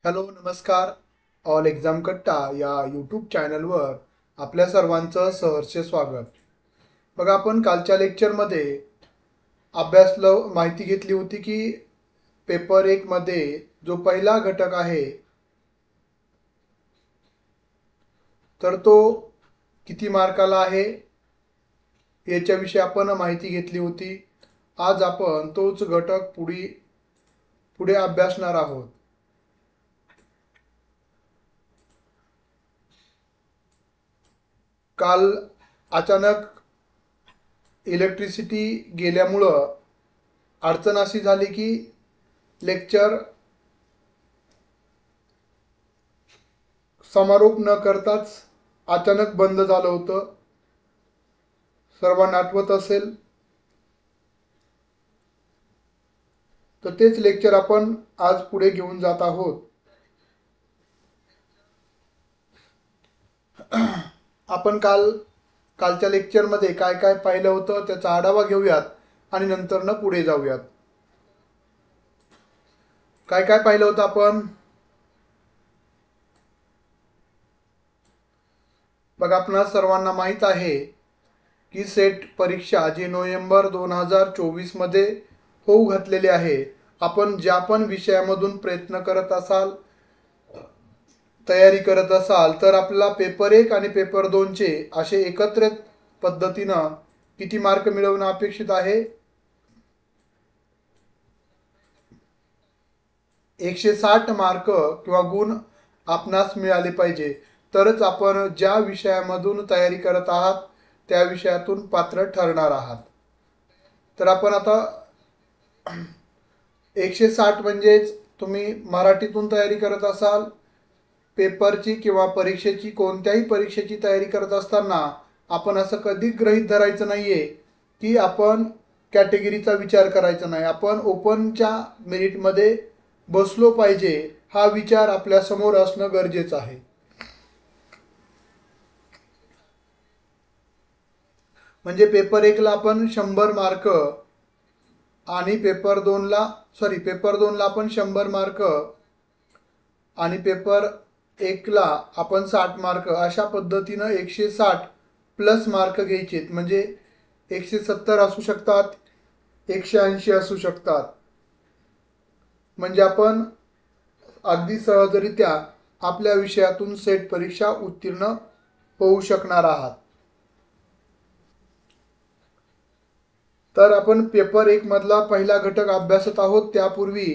Hello नमस्कार. All exam कट्टा या यूट्यूब चॅनलवर आपल्या सर्वांचं सहर्ष स्वागत. बघा, आपण कालच्या लेक्चरमध्ये माहिती घेतली होती की पेपर 1 मध्ये जो पहिला घटक आहे तर तो किती मार्काला आहे याच्याविषयी आपण माहिती घेतली होती. आज आपण तोच घटक पुढे अभ्यासणार आहोत. काल अचानक इलेक्ट्रिसिटी गेल्यामुळं अडचण अशी झाली की लेक्चर समारोप न करताच अचानक बंद झालं होतं. सर्वांना आठवत असेल. तर तेच लेक्चर आपण आज पुढे घेऊन जात आहोत. आपण कालच्या लेक्चरमध्ये काय काय पाहिलं होतं त्याचा आढावा घेऊयात आणि नंतर पुढे जाऊयात. काय काय पाहिलं होतं आपण? बघा, आपणा सर्वांना माहीत आहे की सेट परीक्षा जी नोव्हेंबर 2024 मध्ये होऊ घातलेली आहे. आपण ज्या पण विषयामधून प्रयत्न करत असाल, तयारी करत असाल, तर आपला पेपर 1 आणि पेपर 2 चे असे एकत्रित पद्धतीनं किती मार्क मिळवणं अपेक्षित आहे? 160 मार्क किंवा गुण आपणास मिळाले पाहिजे, तरच आपण ज्या विषयामधून तयारी करत आहात त्या विषयातून पात्र ठरणार आहात. तर आपण आता 160 म्हणजेच तुम्ही मराठीतून तयारी करत असाल, पेपरची किंवा परीक्षेची कोणत्याही परीक्षेची तयारी करत असताना आपण असं कधी गृहीत धरायचं नाहीये की आपण कॅटेगरीचा विचार करायचा नाही, आपण ओपनच्या मेरिटमध्ये बसलो पाहिजे, हा विचार आपल्या समोर असणं गरजेचं आहे. म्हणजे पेपर 1 ला आपण 100 मार्क आणि पेपर 2 ला आपण 100 मार्क आणि पेपर 1 ला आपण 60 मार्क, अशा पद्धतीनं 160 प्लस मार्क घ्यायचे. म्हणजे 170 असू शकतात, 180 असू शकतात. म्हणजे आपण अगदी सहजरित्या आपल्या विषयातून सेट परीक्षा उत्तीर्ण होऊ शकणार आहात. तर आपण पेपर 1 मधला पहिला घटक अभ्यासत आहोत. त्यापूर्वी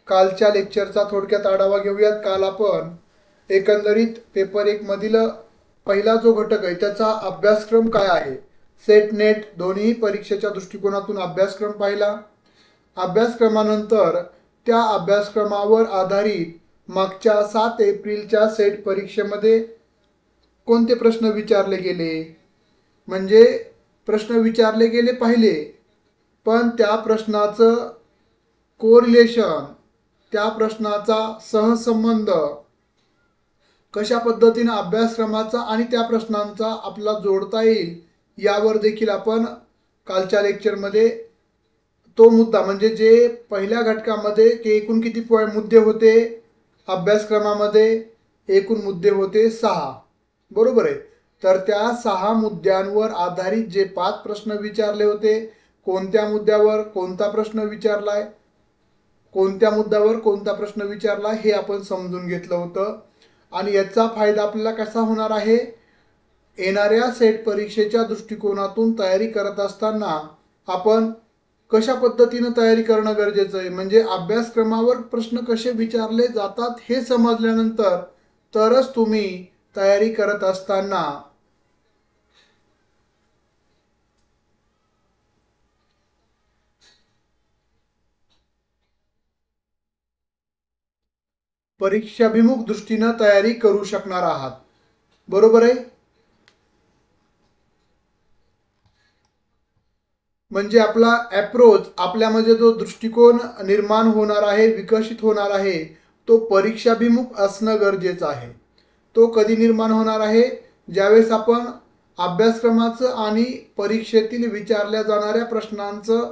कालच्या लेक्चरचा थोडक्यात आढावा घेऊयात. काल आपण एकंदरीत पेपर 1 मधील पहिला जो घटक आहे त्याचा अभ्यासक्रम काय आहे, सेट नेट दोन्ही परीक्षेच्या दृष्टिकोनातून अभ्यासक्रम पाहिला. अभ्यासक्रमानंतर त्या अभ्यासक्रमावर आधारित मागच्या 7 एप्रिलच्या सेट परीक्षेमध्ये कोणते प्रश्न विचारले गेले, म्हणजे प्रश्न विचारले गेले पाहिले, पण त्या प्रश्नाचं कोरिलेशन, त्या प्रश्नाचा सहसंबंध, कशा पद्धतीने अभ्यासक्रमाचा आणि त्या प्रश्नांचा आपला जोडता येईल यावर देखील आपण कालच्या लेक्चरमध्ये तो मुद्दा, म्हणजे जे पहिल्या घटकामध्ये एकूण किती मुद्दे होते, अभ्यासक्रमामध्ये एकूण मुद्दे होते 6, बरोबर आहे. तर त्या 6 मुद्द्यांवर आधारित जे 5 प्रश्न विचारले होते, कोणत्या मुद्द्यावर कोणता प्रश्न विचारलाय, कोणत्या मुद्द्यावर कोणता प्रश्न विचारला हे आपण समजून घेतलं होतं. आणि याचा फायदा आपल्याला कसा होणार आहे, येणाऱ्या सेट परीक्षेच्या दृष्टिकोनातून तयारी करत असताना आपण कशा पद्धतीने तयारी करणं गरजेचं आहे, म्हणजे अभ्यासक्रमावर प्रश्न कसे विचारले जातात हे समजल्यानंतर तरच तुम्ही तयारी करत असताना परीक्षाभिमुख दृष्टीने तयारी करू शकणार आहात, बरोबर आहे. म्हणजे आपला अप्रोच, आपल्यामध्ये जो दृष्टिकोन निर्माण होणार आहे, विकसित होणार आहे, तो परीक्षाभिमुख असणं गरजेचं आहे. तो कधी निर्माण होणार आहे, ज्यावेळेस आपण अभ्यासक्रमाचं आणि परीक्षेतील विचारल्या जाणाऱ्या प्रश्नांचं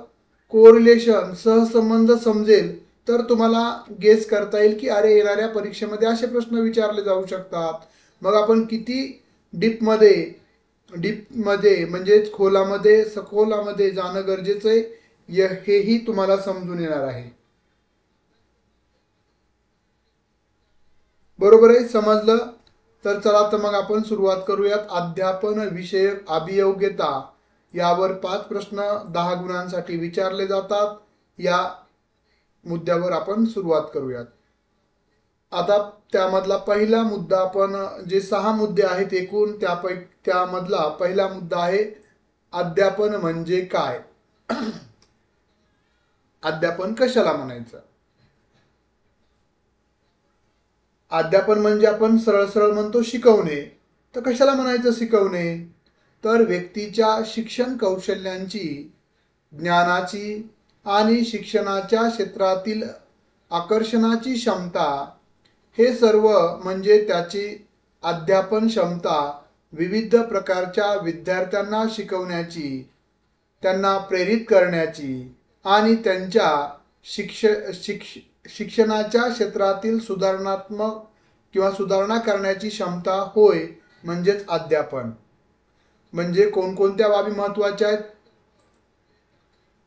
कोरिलेशन, सहसंबंध समजेल, तर तुम्हाला गेस करता येईल की अरे येणाऱ्या परीक्षेमध्ये असे प्रश्न विचारले जाऊ शकतात. मग आपण किती डीपमध्ये म्हणजेच खोलामध्ये सखोलामध्ये जाणं गरजेचं आहे हेही तुम्हाला समजून येणार आहे. बरोबर आहे, समजलं? तर चला तर मग आपण सुरुवात करूयात. अध्यापन विषयक अभियोग्यता यावर 5 प्रश्न 10 गुणांसाठी विचारले जातात. या मुद्द्यावर आपण सुरुवात करूयात. आता त्यामधला पहिला मुद्दा आपण जे 6 मुद्दे आहेत एकूण त्यामधला पहिला मुद्दा आहे अध्यापन म्हणजे काय? अध्यापन कशाला म्हणायचं? अध्यापन म्हणजे आपण सरळ सरळ म्हणतो शिकवणे. तर कशाला म्हणायचं शिकवणे? तर व्यक्तीच्या शिक्षण कौशल्यांची, ज्ञानाची आणि शिक्षणाच्या क्षेत्रातील आकर्षणाची क्षमता हे सर्व म्हणजे त्याची अध्यापन क्षमता विविध प्रकारच्या विद्यार्थ्यांना शिकवण्याची, त्यांना प्रेरित करण्याची आणि त्यांच्या शिक्षणाच्या क्षेत्रातील सुधारणा करण्याची क्षमता होय, म्हणजेच अध्यापन. म्हणजे कोणकोणत्या बाबी महत्त्वाच्या आहेत?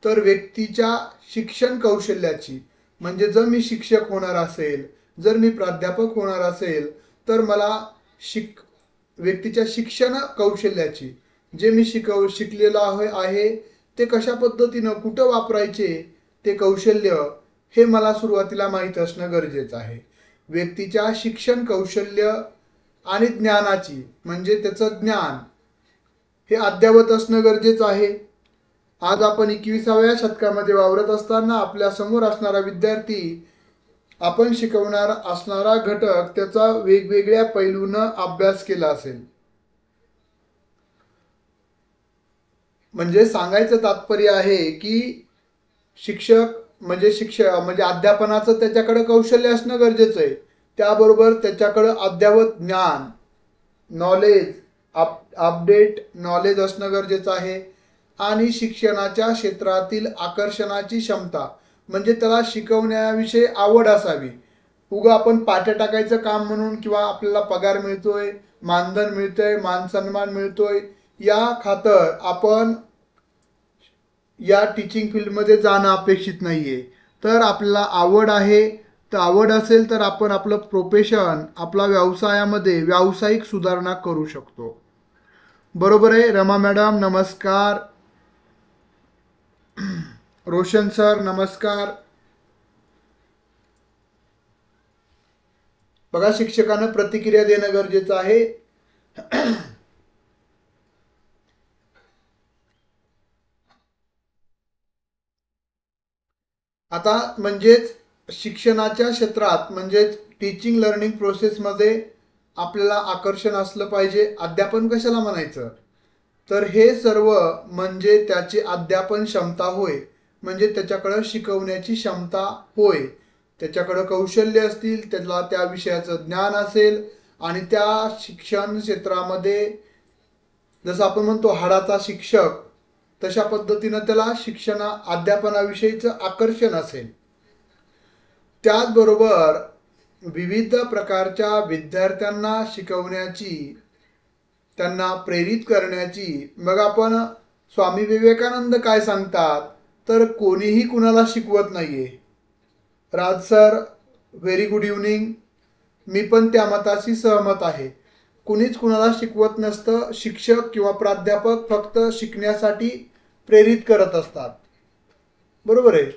तर व्यक्तीच्या शिक्षण कौशल्याची, म्हणजे जर मी शिक्षक होणार असेल, जर मी प्राध्यापक होणार असेल, तर मला व्यक्तीच्या शिक्षण कौशल्याची, जे मी शिकलेलो आहे ते कशा पद्धतीनं कुठं वापरायचे ते कौशल्य हे मला सुरुवातीला माहीत असणं गरजेचं आहे. व्यक्तीच्या शिक्षण कौशल्य आणि ज्ञानाची, म्हणजे त्याचं ज्ञान हे अद्ययावत असणं गरजेचं आहे. आज आपण 21व्या शतकामध्ये वावरत असताना आपल्या समोर असणारा विद्यार्थी, आपण शिकवणार असणारा घटक त्याचा वेगवेगळ्या पैलूंना अभ्यास केला असेल. म्हणजे सांगायचं तात्पर्य आहे की शिक्षक म्हणजे अध्यापनाचं त्याच्याकडे कौशल्य असणं गरजेचं आहे. त्याबरोबर त्याच्याकडे अद्ययावत ज्ञान, नॉलेज, अपडेट नॉलेज असणं गरजेचं आहे. आणि शिक्षणाच्या क्षेत्रातील आकर्षणाची क्षमता, म्हणजे त्याला शिकवण्याविषयी आवड असावी. उगा आपण पाट्या टाकायचं काम म्हणून किंवा आपल्याला पगार मिळतोय, मानधन मिळतंय, मानसन्मान मिळतोय या खातर आपण या टीचिंग फील्डमध्ये जाणं अपेक्षित नाहीये. तर आपल्याला आवड आहे, तर आवड असेल तर आपण आपलं प्रोफेशन, आपला व्यवसायामध्ये व्यावसायिक सुधारणा करू शकतो. बरोबर आहे रमा मॅडम? नमस्कार. रोशन सर नमस्कार. बघा, शिक्षकांना प्रतिक्रिया देणं गरजेचं आहे. आता म्हणजेच शिक्षणाच्या क्षेत्रात म्हणजेच टीचिंग लर्निंग प्रोसेसमध्ये आपल्याला आकर्षण असलं पाहिजे. अध्यापन कशाला म्हणायचं? तर हे सर्व म्हणजे त्याची अध्यापन क्षमता होय, म्हणजे त्याच्याकडं शिकवण्याची क्षमता होय, त्याच्याकडं कौशल्य असतील, त्याला त्या विषयाचं ज्ञान असेल आणि त्या शिक्षण क्षेत्रामध्ये जसं आपण म्हणतो हाडाचा शिक्षक, तशा पद्धतीनं त्याला अध्यापनाविषयीचं आकर्षण असेल. त्याचबरोबर विविध प्रकारच्या विद्यार्थ्यांना शिकवण्याची, त्यांना प्रेरित करण्याची. मग आपण स्वामी विवेकानंद काय सांगतात? तर कोणीही कुणाला शिकवत नाहीये. राज सर व्हेरी गुड इव्हनिंग. मी पण त्या मताशी सहमत आहे. कुणीच कुणाला शिकवत नसतं. शिक्षक किंवा प्राध्यापक फक्त शिकण्यासाठी प्रेरित करत असतात. बरोबर आहे.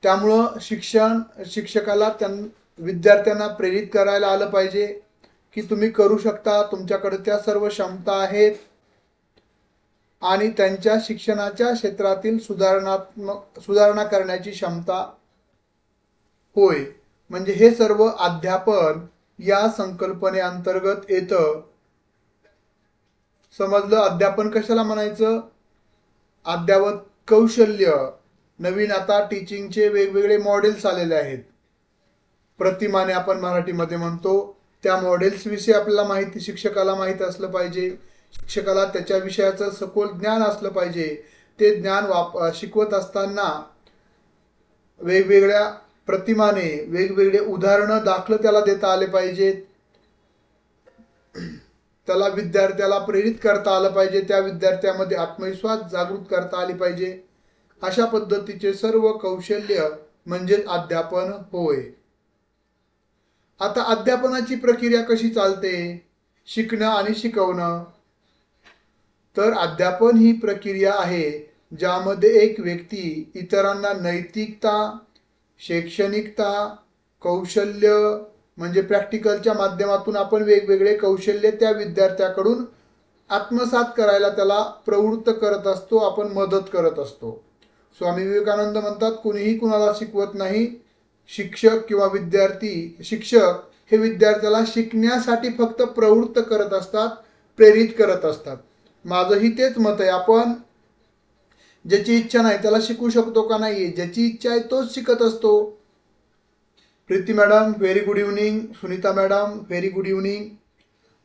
त्यामुळं शिक्षकाला विद्यार्थ्यांना प्रेरित करायला आलं पाहिजे की तुम्ही करू शकता, तुमच्याकडे त्या सर्व क्षमता आहेत आणि त्यांच्या शिक्षणाच्या क्षेत्रातील सुधारणा करण्याची क्षमता होय. म्हणजे हे सर्व अध्यापन या संकल्पनेअंतर्गत येतं. समजलं? अध्यापन कशाला म्हणायचं? अद्ययावत कौशल्य. नवीन आता टीचिंगचे वेगवेगळे मॉडेल्स आलेले आहेत. प्रतिमाने आपण मराठीमध्ये म्हणतो. त्या मॉडेल्स विषयी आपल्याला शिक्षकाला माहिती असलं पाहिजे. शिक्षकाला त्याच्या विषयाचं सखोल ज्ञान असलं पाहिजे. ते ज्ञान शिकवत असताना वेगवेगळ्या प्रतिमाने वेगवेगळे उदाहरणं दाखल त्याला देता आले पाहिजेत. त्याला विद्यार्थ्याला प्रेरित करता आलं पाहिजे. त्या विद्यार्थ्यामध्ये आत्मविश्वास जागृत करता आली पाहिजे. अशा पद्धतीचे सर्व कौशल्य म्हणजे अध्यापन होय. आता अध्यापनाची प्रक्रिया कशी चालते? शिकणं आणि शिकवणं. तर अध्यापन ही प्रक्रिया आहे ज्यामध्ये एक व्यक्ती इतरांना नैतिकता, शैक्षणिकता, कौशल्य म्हणजे प्रॅक्टिकलच्या माध्यमातून आपण वेगवेगळे कौशल्य त्या विद्यार्थ्याकडून आत्मसात करायला त्याला प्रवृत्त करत असतो, आपण मदत करत असतो. स्वामी विवेकानंद म्हणतात, कुणीही कुणाला शिकवत नाही. शिक्षक किंवा शिक्षक हे विद्यार्थ्याला शिकण्यासाठी फक्त प्रवृत्त करत असतात, प्रेरित करत असतात. माझंही तेच मत आहे. आपण ज्याची इच्छा नाही त्याला शिकू शकतो का? नाही. ज्याची इच्छा आहे तोच शिकत असतो. Preeti madam very good evening. Sunita madam very good evening.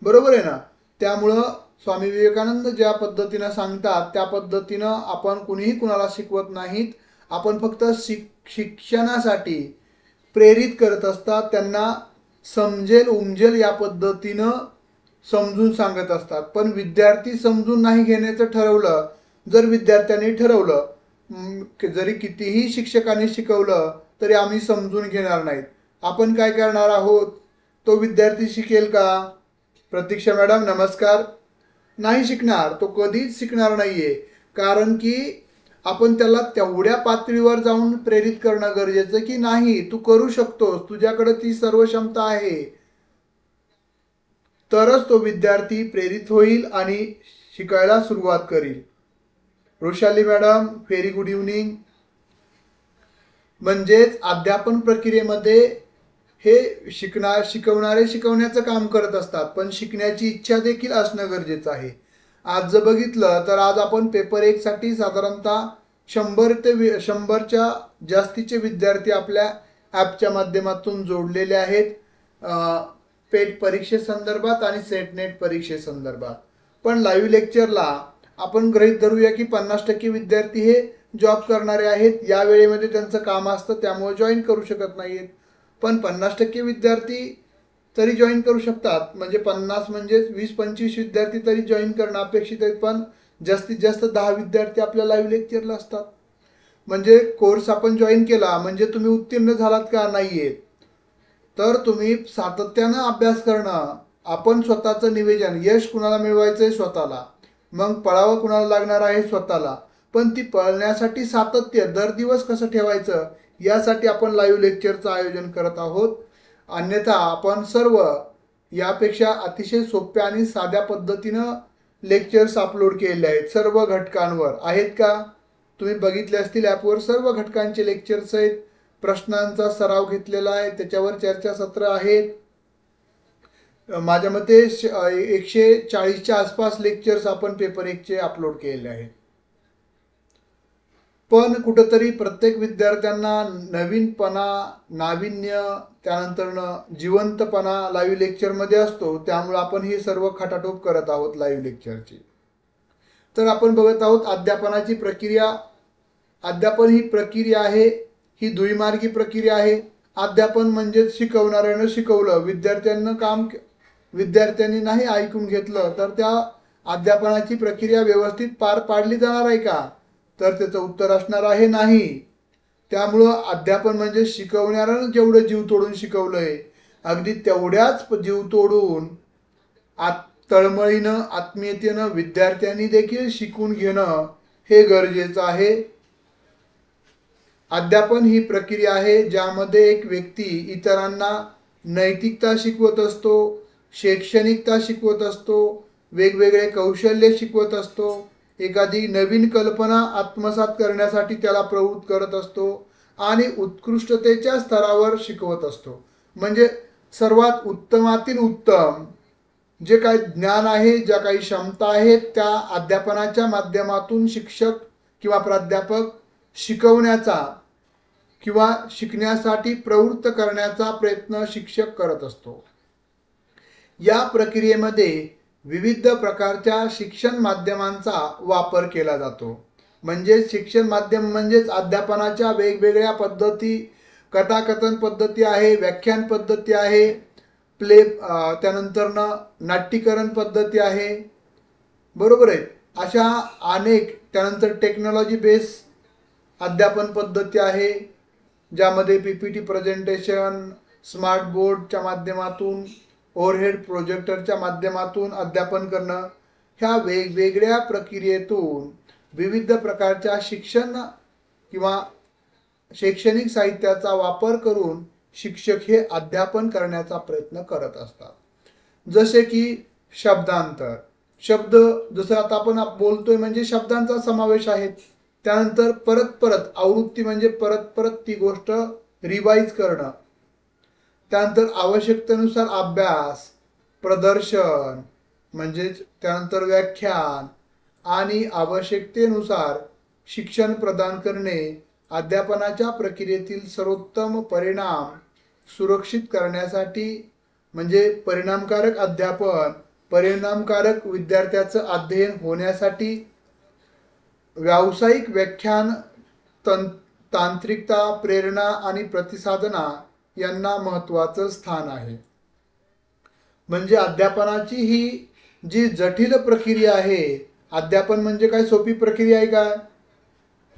बरोबर आहे ना? त्यामुळं स्वामी विवेकानंद ज्या पद्धतीनं सांगतात त्या पद्धतीनं आपण कुणीही कुणाला शिकवत नाहीत. आपण फक्त शिक्षणासाठी प्रेरित करत असतात. त्यांना समजेल उमजेल या पद्धतीनं समजून सांगत असतात. पण विद्यार्थी समजून नाही घेण्याचं ठरवलं, जर विद्यार्थ्यांनी ठरवलं जरी कितीही शिक्षकांनी शिकवलं तरी आम्ही समजून घेणार नाहीत, आपण काय करणार आहोत? तो विद्यार्थी शिकेल का? प्रतीक्षा मॅडम नमस्कार. नाही शिकणार. तो कधीच शिकणार नाहीये. कारण की आपण त्याला तेवढ्या पातळीवर जाऊन प्रेरित करणं गरजेचं की नाही तू करू शकतोस, तुझ्याकडे ती सर्व क्षमता आहे, तरच तो विद्यार्थी प्रेरित होईल आणि शिकायला सुरुवात करील. रोशाली मॅडम व्हेरी गुड इव्हनिंग. म्हणजेच अध्यापन प्रक्रियेमध्ये हे शिकवणारे शिकवण्याचं काम करत असतात, पण शिकण्याची इच्छा देखील असणं गरजेचं आहे. आज जर बघितलं तर आज आपण पेपर 1 साठी साधारणतः 100च्या जास्तीचे विद्यार्थी आपल्या ॲपच्या माध्यमातून जोडलेले आहेत पेट परीक्षेसंदर्भात आणि सेट नेट परीक्षेसंदर्भात. पण लाईव्ह लेक्चरला आपण गृहीत धरूया की 50% विद्यार्थी हे जॉब करणारे आहेत. या वेळेमध्ये त्यांचं काम असतं त्यामुळे जॉईन करू शकत नाहीत. पण 50% विद्यार्थी तरी जॉईन करू शकतात. म्हणजे 50 म्हणजे 20-25 विद्यार्थी तरी जॉईन करणं अपेक्षित आहेत. पण जास्तीत जास्त 10 विद्यार्थी आपल्या लाईव्ह लेक्चरला असतात. म्हणजे कोर्स आपण जॉईन केला म्हणजे तुम्ही उत्तीर्ण झालात का? नाहीये. तर तुम्ही सातत्यानं अभ्यास करणं, आपण स्वतःचं निवेदन, यश कुणाला मिळवायचं आहे? स्वतःला. मग पळावं कुणाला लागणार आहे? स्वतःला. पण ती पळण्यासाठी सातत्य दर दिवस कसं ठेवायचं यासाठी आपण लाईव्ह लेक्चरचं आयोजन करत आहोत. अन्यथा आपण सर्व यापेक्षा अतिशय सोप्या आणि साध्या पद्धतीनं लेक्चर्स अपलोड केलेले आहेत. सर्व घटकांवर आहेत का? तुम्ही बघितले असतील ॲपवर सर्व घटकांचे लेक्चर्स आहेत. प्रश्नांचा सराव घेतलेला आहे, त्याच्यावर चर्चासत्र आहेत. माझ्या मते 140च्या आसपास लेक्चर्स आपण पेपर 1चे अपलोड केलेले आहेत. पण कुठंतरी प्रत्येक विद्यार्थ्यांना नवीनपणा, नाविन्य, त्यानंतरनं जिवंतपणा लाईव्ह लेक्चरमध्ये असतो. त्यामुळे आपण हे सर्व खटाटोप करत आहोत लाईव्ह लेक्चरची. तर आपण बघत आहोत अध्यापनाची प्रक्रिया. अध्यापन ही प्रक्रिया आहे, ही दुईमार्गी प्रक्रिया आहे. अध्यापन म्हणजे शिकवणाऱ्यानं शिकवलं, विद्यार्थ्यांनी नाही ऐकून घेतलं तर त्या अध्यापनाची प्रक्रिया व्यवस्थित पार पाडली जाणार आहे का? तर त्याचं उत्तर असणार आहे नाही. त्यामुळं अध्यापन म्हणजे शिकवणाऱ्यानं जेवढं जीव तोडून शिकवलंय अगदी तेवढ्याच जीव तोडून तळमळीनं आत्मीयतेनं विद्यार्थ्यांनी देखील शिकून घेणं हे गरजेचं आहे. अध्यापन ही प्रक्रिया आहे ज्यामध्ये एक व्यक्ती इतरांना नैतिकता शिकवत असतो, शैक्षणिकता शिकवत असतो, वेगवेगळे कौशल्य शिकवत असतो, एखादी नवीन कल्पना आत्मसात करण्यासाठी त्याला प्रवृत्त करत असतो आणि उत्कृष्टतेच्या स्तरावर शिकवत असतो. म्हणजे सर्वात उत्तमातील उत्तम जे काही ज्ञान आहे, ज्या काही क्षमता आहेत त्या अध्यापनाच्या माध्यमातून शिक्षक किंवा प्राध्यापक शिकवण्याचा किंवा शिकण्यासाठी प्रवृत्त करण्याचा प्रयत्न शिक्षक करत असतो. या प्रक्रियेमध्ये विविध प्रकारच्या शिक्षण माध्यमांचा वापर केला जातो. म्हणजे शिक्षण माध्यम म्हणजेच अध्यापनाच्या वेगवेगळ्या पद्धती, कथाकथन पद्धती आहे, व्याख्यान पद्धती आहे, त्यानंतर नाट्यकरण पद्धती आहे, बरोबर आहे. अशा अनेक, त्यानंतर टेक्नॉलॉजी बेस अध्यापन पद्धती आहे, ज्यामध्ये PPT प्रेझेंटेशन, स्मार्ट बोर्डच्या माध्यमातून, ओव्हरहेड प्रोजेक्टरच्या माध्यमातून अध्यापन करणं. ह्या वेगवेगळ्या प्रक्रियेतून विविध प्रकारच्या शिक्षण किंवा शैक्षणिक साहित्याचा वापर करून शिक्षक हे अध्यापन करण्याचा प्रयत्न करत असतात. जसे की शब्दांतर, शब्द जसं आता आपण बोलतोय म्हणजे शब्दांचा समावेश आहे. त्यानंतर परत परत आवृत्ती म्हणजे परत परत ती गोष्ट रिवाइज करणं. त्यानंतर आवश्यकतेनुसार अभ्यास, प्रदर्शन म्हणजेच त्यानंतर व्याख्यान आणि आवश्यकतेनुसार शिक्षण प्रदान करणे अध्यापनाच्या प्रक्रियेतील सर्वोत्तम परिणाम सुरक्षित करण्यासाठी, म्हणजे परिणामकारक अध्यापन, परिणामकारक विद्यार्थ्याचं अध्ययन होण्यासाठी व्यावसायिक व्याख्यान, तांत्रिकता, प्रेरणा आणि प्रतिसादना यांना महत्त्वाचं स्थान आहे. म्हणजे अध्यापनाची ही जी जटिल प्रक्रिया आहे, अध्यापन म्हणजे काय सोपी प्रक्रिया आहे का?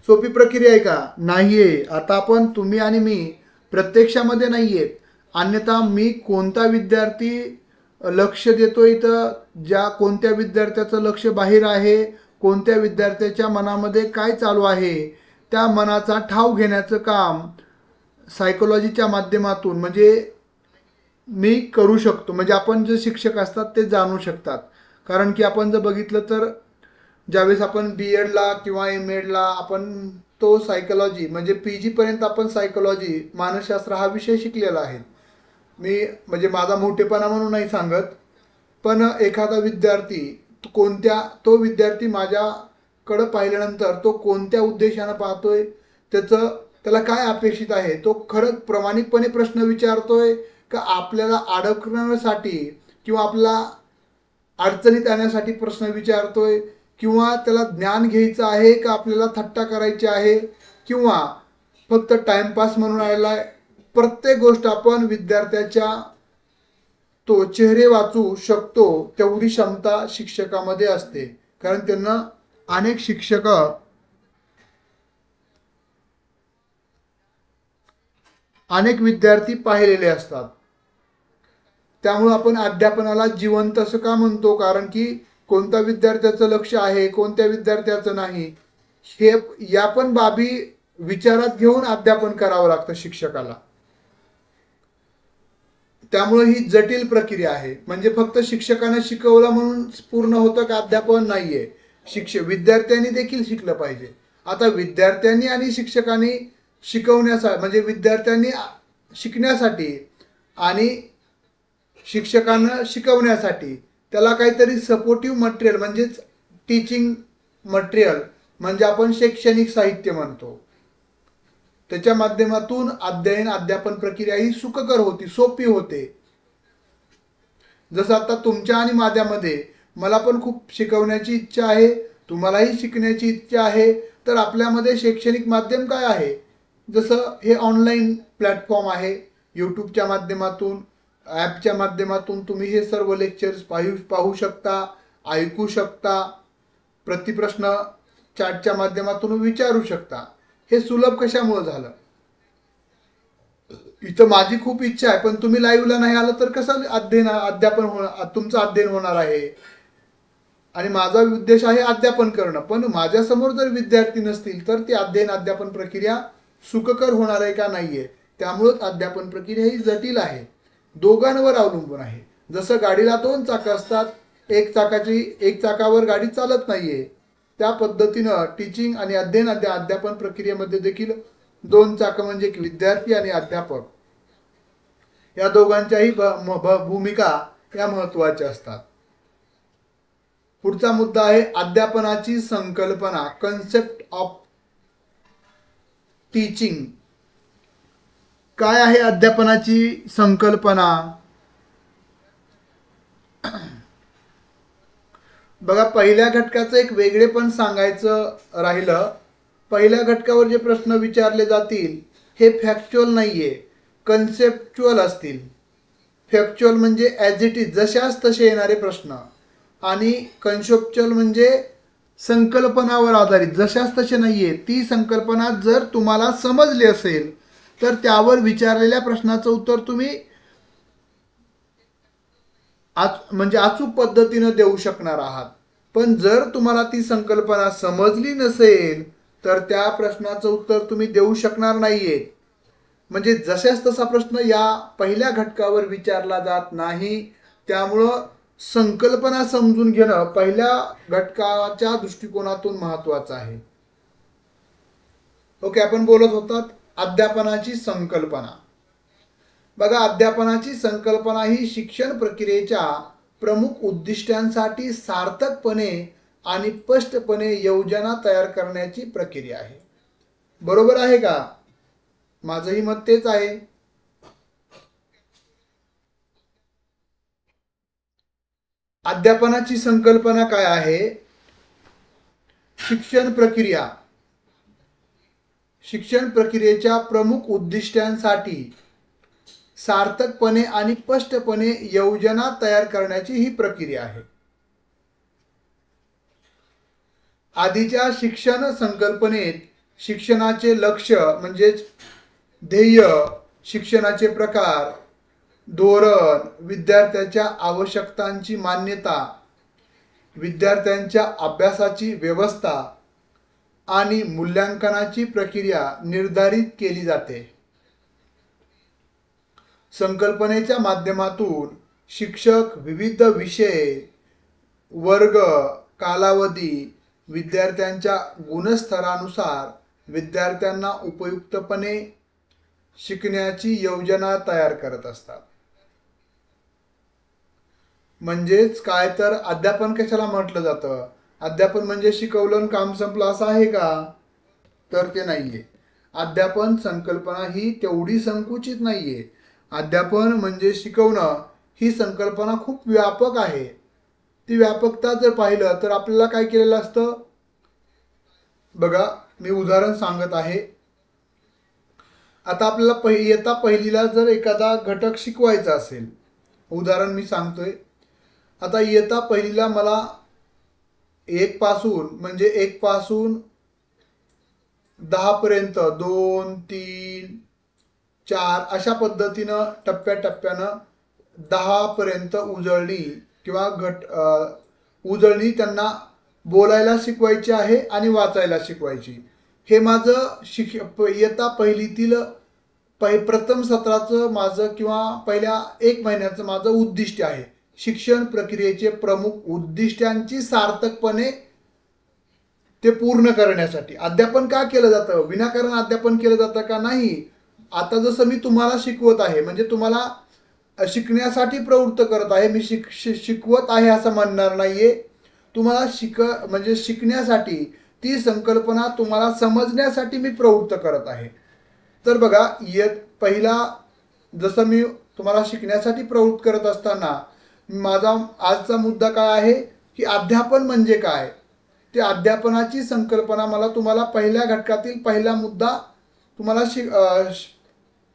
सोपी प्रक्रिया आहे का? नाहीये. आता आपण, तुम्ही आणि मी प्रत्यक्षामध्ये नाहीये, अन्यथा मी कोणता विद्यार्थी लक्ष देतोय, तर ज्या कोणत्या विद्यार्थ्याचं लक्ष बाहेर आहे, कोणत्या विद्यार्थ्याच्या मनामध्ये काय चालू आहे, त्या मनाचा ठाव घेण्याचं काम सायकोलॉजीच्या माध्यमातून म्हणजे मी करू शकतो. म्हणजे आपण जे शिक्षक असतात ते जाणू शकतात. कारण की आपण जर बघितलं तर ज्यावेळेस आपण BEdला किंवा MEdला आपण तो सायकोलॉजी म्हणजे PG पर्यंत आपण सायकोलॉजी, मानसशास्त्र हा विषय शिकलेला आहे. मी म्हणजे माझा मोठेपणा म्हणून नाही सांगत, पण एखादा विद्यार्थी तो विद्यार्थी माझ्याकडं पाहिल्यानंतर तो कोणत्या उद्देशानं पाहतोय, त्याला काय अपेक्षित आहे, तो खरंच प्रामाणिकपणे प्रश्न विचारतोय का आपल्याला अडकवण्यासाठी किंवा आपला अडचणीत आणण्यासाठी प्रश्न विचारतोय, किंवा त्याला ज्ञान घ्यायचं आहे का आपल्याला थट्टा करायची आहे, किंवा फक्त टाइमपास म्हणून आलेला. प्रत्येक गोष्ट आपण विद्यार्थ्याच्या तो चेहरे वाचू शकतो तेवढी क्षमता शिक्षकामध्ये असते. कारण त्यांना अनेक शिक्षक, अनेक विद्यार्थी पाहिलेले असतात. त्यामुळे आपण अध्यापनाला जिवंत असं का म्हणतो? कारण की कोणत्या विद्यार्थ्याचं लक्ष आहे, कोणत्या विद्यार्थ्याचं नाही, हे या पण बाबी विचारात घेऊन अध्यापन करावं लागतं शिक्षकाला. त्यामुळे ही जटिल प्रक्रिया आहे. म्हणजे फक्त शिक्षकाने शिकवलं म्हणून पूर्ण होतं का अध्यापन? नाहीये. विद्यार्थ्यांनी देखील शिकलं पाहिजे. आता विद्यार्थ्यांनी आणि शिक्षकांनी शिकवण्यासाठी, म्हणजे विद्यार्थ्यांनी शिकण्यासाठी आणि शिक्षकांना शिकवण्यासाठी त्याला काहीतरी सपोर्टिव्ह मटेरियल म्हणजेच टीचिंग मटेरियल म्हणजे आपण शैक्षणिक साहित्य म्हणतो, त्याच्या माध्यमातून अध्यापन प्रक्रिया ही सुखकर होती, सोपी होते. जसं आता तुमच्या आणि माझ्यामध्ये मला पण खूप शिकवण्याची इच्छा आहे, तुम्हालाही शिकण्याची इच्छा आहे, तर आपल्यामध्ये शैक्षणिक माध्यम काय आहे? जसं हे ऑनलाईन प्लॅटफॉर्म आहे, यूट्यूबच्या माध्यमातून, ॲपच्या माध्यमातून तुम्ही हे सर्व लेक्चर्स पाहू शकता, ऐकू शकता, प्रतिप्रश्न चॅटच्या माध्यमातून विचारू शकता. हे सुलभ कशामुळे झालं? इथं माझी खूप इच्छा आहे, पण तुम्ही लाईव्हला नाही आलं तर कसं तुमचं अध्ययन होणार आहे? आणि माझा उद्देश आहे अध्यापन करणं, पण माझ्यासमोर जर विद्यार्थी नसतील तर ती अध्यापन प्रक्रिया सुखकर होणार आहे का? नाहीये. त्यामुळेच अध्यापन प्रक्रिया ही जटिल आहे, दोघांवर अवलंबून आहे. जसं गाडीला 2 चाकं असतात, एक चाकावर गाडी चालत नाहीये, त्या पद्धतीनं टीचिंग आणि अध्यापन प्रक्रियेमध्ये देखील 2 चाकं म्हणजे विद्यार्थी आणि अध्यापक या दोघांच्याही भूमिका या महत्त्वाच्या असतात. पुढचा मुद्दा आहे अध्यापनाची संकल्पना, कन्सेप्ट ऑफ टीचिंग. काय आहे अध्यापनाची संकल्पना? बघा, पहिल्या घटकाचं एक वेगळेपण सांगायचं राहिलं. पहिल्या घटकावर जे प्रश्न विचारले जातील हे फॅक्च्युअल नाहीये, कन्सेप्च्युअल असतील. फॅक्च्युअल म्हणजे ॲज इट इज, जशाच तसे येणारे प्रश्न. आणि कन्सेप्च्युअल म्हणजे संकल्पनावर आधारित, जशाच तसे नाहीये. ती संकल्पना जर तुम्हाला समजली असेल तर त्यावर विचारलेल्या प्रश्नाचं उत्तर तुम्ही म्हणजे अचूक पद्धतीनं देऊ शकणार आहात. पण जर तुम्हाला ती संकल्पना समजली नसेल तर त्या प्रश्नाचं उत्तर तुम्ही देऊ शकणार नाहीये. म्हणजे जशाच तसा प्रश्न या पहिल्या घटकावर विचारला जात नाही. त्यामुळं संकल्पना समजून घेणं पहिल्या घटकाच्या दृष्टिकोनातून महत्वाचं आहे. ओके, आपण बोलत होतात अध्यापनाची संकल्पना. बघा, अध्यापनाची संकल्पना ही शिक्षण प्रक्रियेच्या प्रमुख उद्दिष्टांसाठी सार्थकपणे आणि स्पष्टपणे योजना तयार करण्याची प्रक्रिया आहे. बरोबर आहे का? माझंही मत तेच आहे. अध्यापनाची संकल्पना काय आहे? शिक्षण प्रक्रियेच्या प्रमुख उद्दिष्टांसाठी सार्थकपणे आणि स्पष्टपणे योजना तयार करण्याची ही प्रक्रिया आहे. आधीच्या शिक्षण संकल्पनेत शिक्षणाचे लक्ष्य म्हणजेच ध्येय, शिक्षणाचे प्रकार, धोरण, विद्यार्थ्याच्या आवश्यकतांची मान्यता, विद्यार्थ्यांच्या अभ्यासाची व्यवस्था आणि मूल्यांकनाची प्रक्रिया निर्धारित केली जाते. संकल्पनेच्या माध्यमातून शिक्षक विविध विषय, वर्ग, कालावधी, विद्यार्थ्यांच्या गुणस्तरानुसार विद्यार्थ्यांना उपयुक्तपणे शिकण्याची योजना तयार करत असतात. म्हणजेच काय, तर अध्यापन कशाला म्हटलं जातं? अध्यापन म्हणजे शिकवलं काम संपलं असं आहे का? तर ते नाहीये. अध्यापन संकल्पना ही तेवढी संकुचित नाहीये. अध्यापन म्हणजे शिकवणं ही संकल्पना खूप व्यापक आहे. ती व्यापकता जर पाहिलं तर आपल्याला काय केलेलं असतं? बघा, मी उदाहरण सांगत आहे. आता आपल्याला इयत्ता पहिलीला जर एखादा घटक शिकवायचा असेल, उदाहरण मी सांगतोय. आता इयत्ता पहिलीला मला एक पासून 10 पर्यंत 2, 3, 4 अशा पद्धतीनं टप्प्याटप्प्यानं 10 पर्यंत उजळणी किंवा उजळणी त्यांना बोलायला शिकवायची आहे आणि वाचायला शिकवायची. हे माझं इयत्ता पहिलीतील प्रथम सत्राचं माझं किंवा पहिल्या 1 महिन्याचं माझं उद्दिष्ट आहे. शिक्षण प्रक्रियेचे प्रमुख उद्दिष्टांची सार्थकपणे ते पूर्ण करण्यासाठी. अध्यापन का केलं जातं? विनाकारण अध्यापन केलं जातं का? नाही. आता जसं मी तुम्हाला शिकवत आहे म्हणजे तुम्हाला शिकण्यासाठी प्रवृत्त करत आहे. मी शिकवत आहे असं म्हणणार नाहीये. तुम्हाला म्हणजे शिकण्यासाठी, ती संकल्पना तुम्हाला समजण्यासाठी मी प्रवृत्त करत आहे. तर बघा, पहिला जसं मी तुम्हाला शिकण्यासाठी प्रवृत्त करत असताना माझा आजचा मुद्दा काय आहे की अध्यापन म्हणजे काय, ते अध्यापनाची संकल्पना मला तुम्हाला पहिल्या घटकातील पहिला मुद्दा तुम्हाला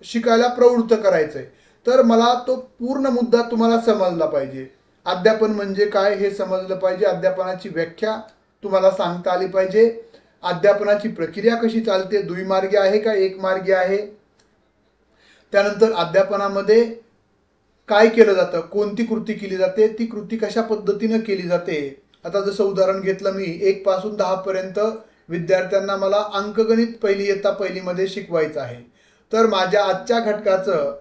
शिकायला प्रवृत्त करायचंय. तर मला तो पूर्ण मुद्दा तुम्हाला समजला पाहिजे. अध्यापन म्हणजे काय हे समजलं पाहिजे. अध्यापनाची व्याख्या तुम्हाला सांगता आली पाहिजे. अध्यापनाची प्रक्रिया कशी चालते, द्विमार्गी आहे का एकमार्गी आहे. त्यानंतर अध्यापनामध्ये काय केलं जातं, कोणती कृती केली जाते, ती कृती कशा पद्धतीनं केली जाते. आता जसं उदाहरण घेतलं मी, 1 पासून 10 पर्यंत विद्यार्थ्यांना मला अंकगणित पहिली इयत्ता पहिलीमध्ये शिकवायचं आहे. तर माझ्या आजच्या घटकाचं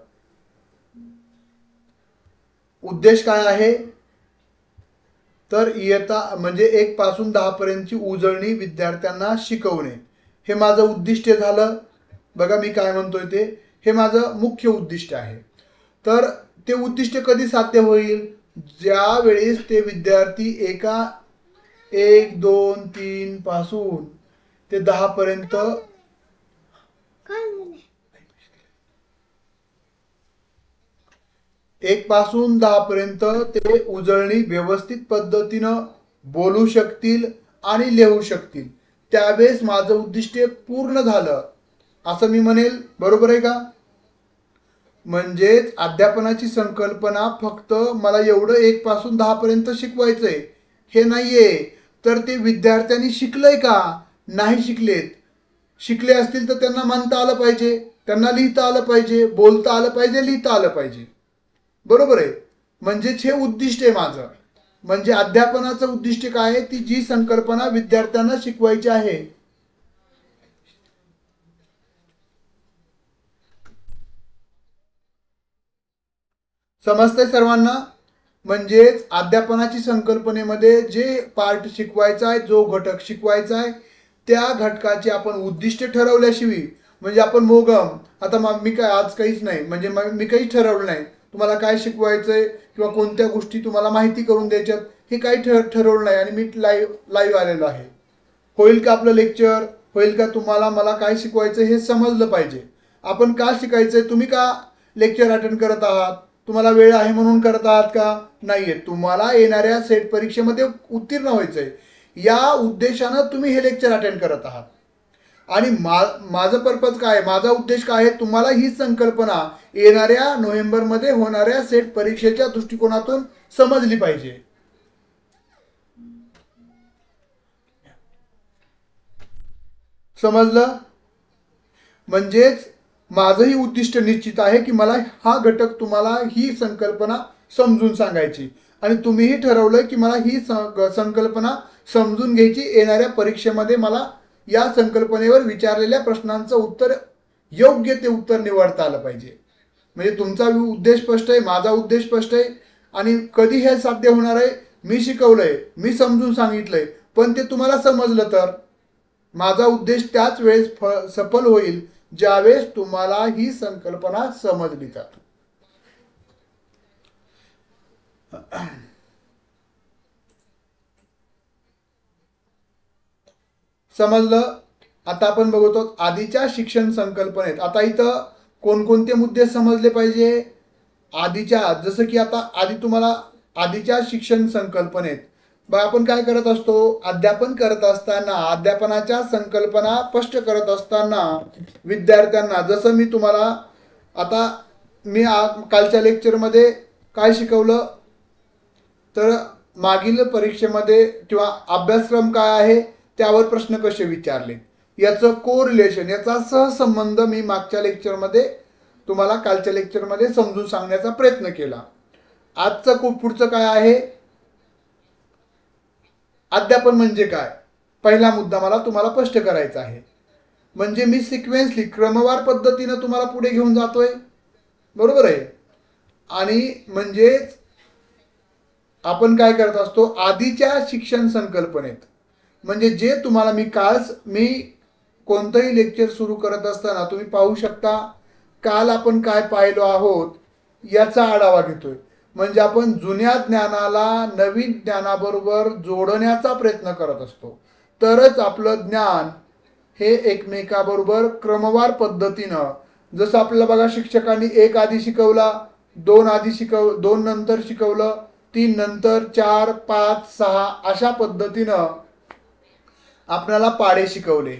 उद्देश काय आहे, तर इयत्ता म्हणजे 1 पासून 10 पर्यंतची उजळणी विद्यार्थ्यांना शिकवणे, हे माझं उद्दिष्ट झालं. बघा मी काय म्हणतोय ते, हे माझं मुख्य उद्दिष्ट आहे. तर ते उद्दिष्ट कधी साध्य होईल, ज्या वेळेस ते विद्यार्थी 1, 2, 3 पासून ते 10 पर्यंत 1 पासून 10 पर्यंत ते उजळणी व्यवस्थित पद्धतीनं बोलू शकतील आणि लिहू शकतील, त्यावेळेस माझं उद्दिष्ट पूर्ण झालं असं मी म्हणेल. बरोबर आहे का? म्हणजेच अध्यापनाची संकल्पना फक्त मला एवढं 1 पासून 10 पर्यंत शिकवायचंय हे नाहीये. तर ते विद्यार्थ्यांनी शिकलंय का? नाही शिकलेत. शिकले असतील तर त्यांना म्हणता आलं पाहिजे, त्यांना लिहिता आलं पाहिजे, बोलता आलं पाहिजे, लिहिता आलं पाहिजे. बरोबर आहे? म्हणजेच हे उद्दिष्ट आहे माझं. म्हणजे अध्यापनाचं उद्दिष्ट काय आहे? ती जी संकल्पना विद्यार्थ्यांना शिकवायची आहे. समजतंय सर्वांना? म्हणजेच अध्यापनाची संकल्पनेमध्ये जे पार्ट शिकवायचा आहे, जो घटक शिकवायचा आहे, त्या घटकाचे आपण उद्दिष्ट ठरवल्याशिवाय, म्हणजे आपण मोगम आता मी काय आज काहीच नाही, म्हणजे मी काहीच ठरवलं नाही, तुम्हाला काय शिकवायचंय किंवा कोणत्या गोष्टी तुम्हाला माहिती करून द्यायच्यात हे काही ठरवलं नाही आणि मी लाईव्ह आलेलो आहे. होईल का आपलं लेक्चर? होईल का? तुम्हाला मला काय शिकवायचं हे समजलं पाहिजे. आपण का शिकायचंय? तुम्ही का लेक्चर अटेंड करत आहात? तुम्हाला वेळ आहे म्हणून करत आहात का? नाहीये. तुम्हाला येणाऱ्या सेट परीक्षेमध्ये उत्तीर्ण व्हायचंय या उद्देशानं तुम्ही हे लेक्चर अटेंड करत आहात. आणि माझं पर्पज काय? माझा उद्देश काय आहे? तुम्हाला ही संकल्पना येणाऱ्या नोव्हेंबरमध्ये होणाऱ्या सेट परीक्षेच्या दृष्टिकोनातून समजली पाहिजे. समजलं? म्हणजेच माझंही उद्दिष्ट निश्चित आहे की मला हा घटक, तुम्हाला ही संकल्पना समजून सांगायची आणि तुम्हीही ठरवलं की मला ही संकल्पना समजून घ्यायची. येणाऱ्या परीक्षेमध्ये मला या संकल्पनेवर विचारलेल्या प्रश्नांचं उत्तर, योग्य ते उत्तर निवडता आलं पाहिजे. म्हणजे तुमचा उद्देश स्पष्ट आहे, माझा उद्देश स्पष्ट आहे. आणि कधी हे साध्य होणार आहे? मी शिकवलंय, मी समजून सांगितलंय, पण ते तुम्हाला समजलं तर माझा उद्देश त्याच वेळेस सफल होईल ज्यावेळेस तुम्हाला ही संकल्पना समजली तर. समजलं? आता आपण बघतो आधीच्या शिक्षण संकल्पनेत. आता इथं कोणकोणते मुद्दे समजले पाहिजे? आधीच्या, जसं की आता तुम्हाला आधीच्या शिक्षण संकल्पनेत आपण काय करत असतो? अध्यापन करत असताना, अध्यापनाच्या संकल्पना स्पष्ट करत असताना विद्यार्थ्यांना, जसं मी तुम्हाला आता कालच्या लेक्चरमध्ये काय शिकवलं, तर मागील परीक्षेमध्ये किंवा अभ्यासक्रम काय आहे त्यावर प्रश्न कसे विचारले याचं कोरिलेशन, याचा सहसंबंध मी मागच्या लेक्चरमध्ये तुम्हाला, कालच्या लेक्चरमध्ये समजून सांगण्याचा प्रयत्न केला. आजचं पुढचं काय आहे? अध्यापन म्हणजे काय? पहिला मुद्दा मला तुम्हाला स्पष्ट करायचा आहे. म्हणजे मी सिक्वेन्सली, क्रमवार पद्धतीनं तुम्हाला पुढे घेऊन जातोय. बरोबर आहे? आणि म्हणजेच आपण काय करत असतो आधीच्या शिक्षण संकल्पनेत, म्हणजे जे तुम्हाला मी कोणतंही लेक्चर सुरू करत असताना तुम्ही पाहू शकता, काल आपण काय पाहिलो आहोत याचा आढावा घेतोय. म्हणजे आपण जुन्या ज्ञानाला नवीन ज्ञानाबरोबर जोडण्याचा प्रयत्न करत असतो, तरच आपलं ज्ञान हे एकमेकाबरोबर क्रमवार पद्धतीनं, जसं आपल्याला बघा शिक्षकांनी 1 आधी शिकवला, 2 नंतर शिकवलं, 3 नंतर, 4, 5, 6 अशा पद्धतीनं आपल्याला पाढे शिकवले.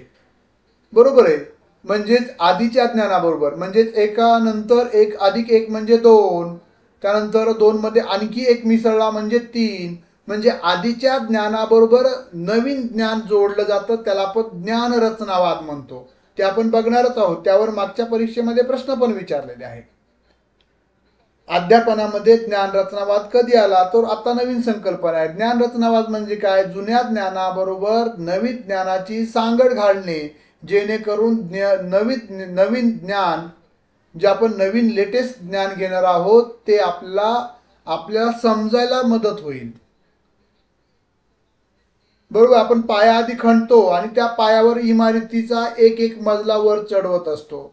बरोबर आहे? म्हणजेच आधीच्या ज्ञानाबरोबर, म्हणजेच 1 नंतर 1 अधिक 1 म्हणजे 2, त्यानंतर 2 मध्ये आणखी 1 मिसळला म्हणजे 3. म्हणजे आधीच्या ज्ञानाबरोबर नवीन ज्ञान जोडलं जातं, त्याला आपण ज्ञान रचनावाद म्हणतो. ते आपण बघणारच आहोत. त्यावर मागच्या परीक्षेमध्ये प्रश्न पण विचारलेले आहेत. अध्यापनामध्ये ज्ञान रचनावाद कधी आला? तर आता नवीन संकल्पना आहे. ज्ञान रचनावाद म्हणजे काय? जुन्या ज्ञानाबरोबर नवीन ज्ञानाची सांगड घालणे, जेणेकरून नवीन ज्ञान, जे आपण नवीन लेटेस्ट ज्ञान घेणार आहोत ते आपल्याला समजायला मदत होईल. बरोबर? आपण पाया आधी खणतो आणि त्या पायावर इमारतीचा एक मजला वर चढवत असतो.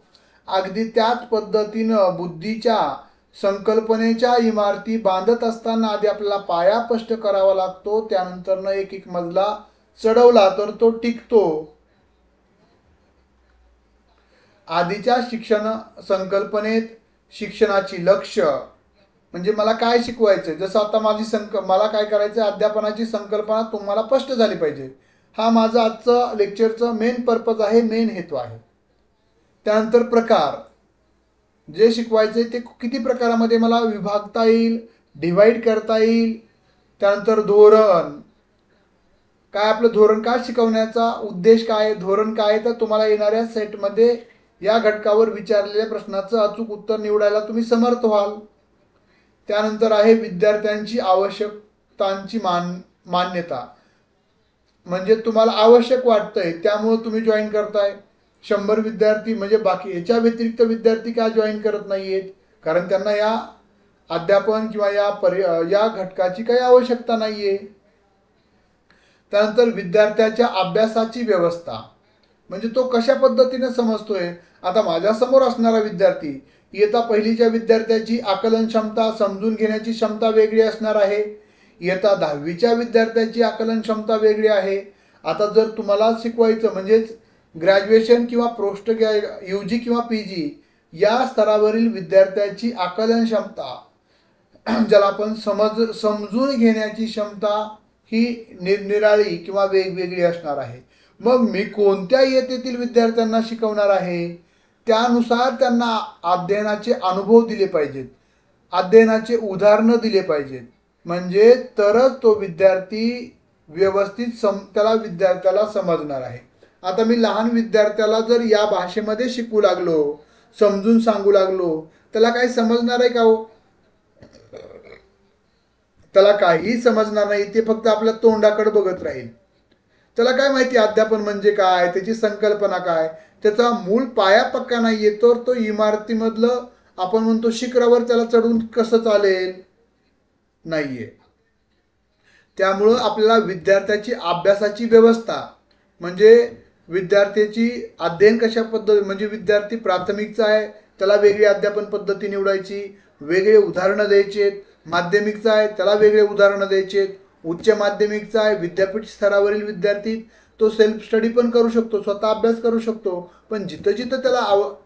अगदी त्याच पद्धतीनं बुद्धीच्या संकल्पनेच्या इमारती बांधत असताना आधी आपल्याला पाया स्पष्ट करावा लागतो, त्यानंतर एक मजला चढवला तर तो टिकतो. आधीच्या शिक्षण संकल्पनेत शिक्षणाची लक्ष्य, म्हणजे मला काय शिकवायचं, जसं आता मला काय करायचं, अध्यापनाची संकल्पना तुम्हाला स्पष्ट झाली पाहिजे. हा माझा आजचा लेक्चरचा मेन पर्पज आहे, मेन हेतू आहे. त्यानंतर प्रकार, जे शिकवायचे ते किती प्रकारामध्ये मला विभागता येईल, डिवाइड करता येईल. त्यानंतर धोरण काय, आपलं धोरण काय, शिकवण्याचा उद्देश काय, धोरण काय, तर तुम्हाला येणाऱ्या सेटमध्ये या घटकावर विचारलेल्या प्रश्नाचं अचूक उत्तर निवडायला तुम्ही समर्थ व्हाल. त्यानंतर आहे विद्यार्थ्यांची आवश्यकतांची मान्यता, म्हणजे तुम्हाला आवश्यक वाटतंय त्यामुळे तुम्ही जॉईन करताय. 100 विद्यार्थी म्हणजे बाकी याच्या व्यतिरिक्त विद्यार्थी का जॉईन करत नाहीयेत, कारण त्यांना या अध्यापन किंवा या घटकाची काही आवश्यकता नाहीये. त्यानंतर विद्यार्थ्याच्या अभ्यासाची व्यवस्था, म्हणजे तो कशा पद्धतीने समजतोय. आता माझ्यासमोर असणारा विद्यार्थी, इयत्ता पहिलीच्या विद्यार्थ्याची आकलन क्षमता, समजून घेण्याची क्षमता वेगळी असणार आहे. इयत्ता 10वीच्या विद्यार्थ्याची आकलन क्षमता वेगळी आहे. आता जर तुम्हाला शिकवायचं म्हणजेच ग्रॅज्युएशन किंवा पोस्ट UG किंवा PG या स्तरावरील विद्यार्थ्याची आकलन क्षमता, ज्याला आपण समजून घेण्याची क्षमता, ही निरनिराळी किंवा वेगवेगळी असणार आहे. मग मी कोणत्या इयत्तेतील विद्यार्थ्यांना शिकवणार आहे, त्यानुसार त्यांना अध्ययनाचे अनुभव दिले पाहिजेत, अध्ययनाचे उदाहरणं दिले पाहिजेत, म्हणजे तरच तो विद्यार्थी व्यवस्थित त्याला विद्यार्थ्याला समजणार आहे. आता मी लहान विद्यार्थ्याला जर या भाषेमध्ये शिकवू लागलो, समजून सांगू लागलो, त्याला काही समजणार आहे का हो? त्याला काहीही समजणार नाही. ते फक्त आपल्या तोंडाकडे बघत राहील. त्याला काय माहिती अध्यापन म्हणजे काय, त्याची संकल्पना काय, त्याचा मूळ पाया पक्का नाहीये. तर तो इमारतीमधलं आपण म्हणतो शिखरावर त्याला चढून कसं चालेल, नाहीये. त्यामुळं आपल्याला विद्यार्थ्याची अभ्यासाची व्यवस्था, म्हणजे विद्यार्थ्याची अध्ययन कशा पद्धती, म्हणजे विद्यार्थी प्राथमिकचा आहे त्याला वेगळी अध्यापन पद्धती निवडायची, वेगळे उदाहरणं द्यायचे. माध्यमिकचा आहे त्याला वेगळे उदाहरणं द्यायचे. उच्च माध्यमिकचा आहे, विद्यापीठ स्तरावरील विद्यार्थी तो सेल्फ स्टडी पण करू शकतो, स्वतः अभ्यास करू शकतो. पण जिथं जिथं त्याला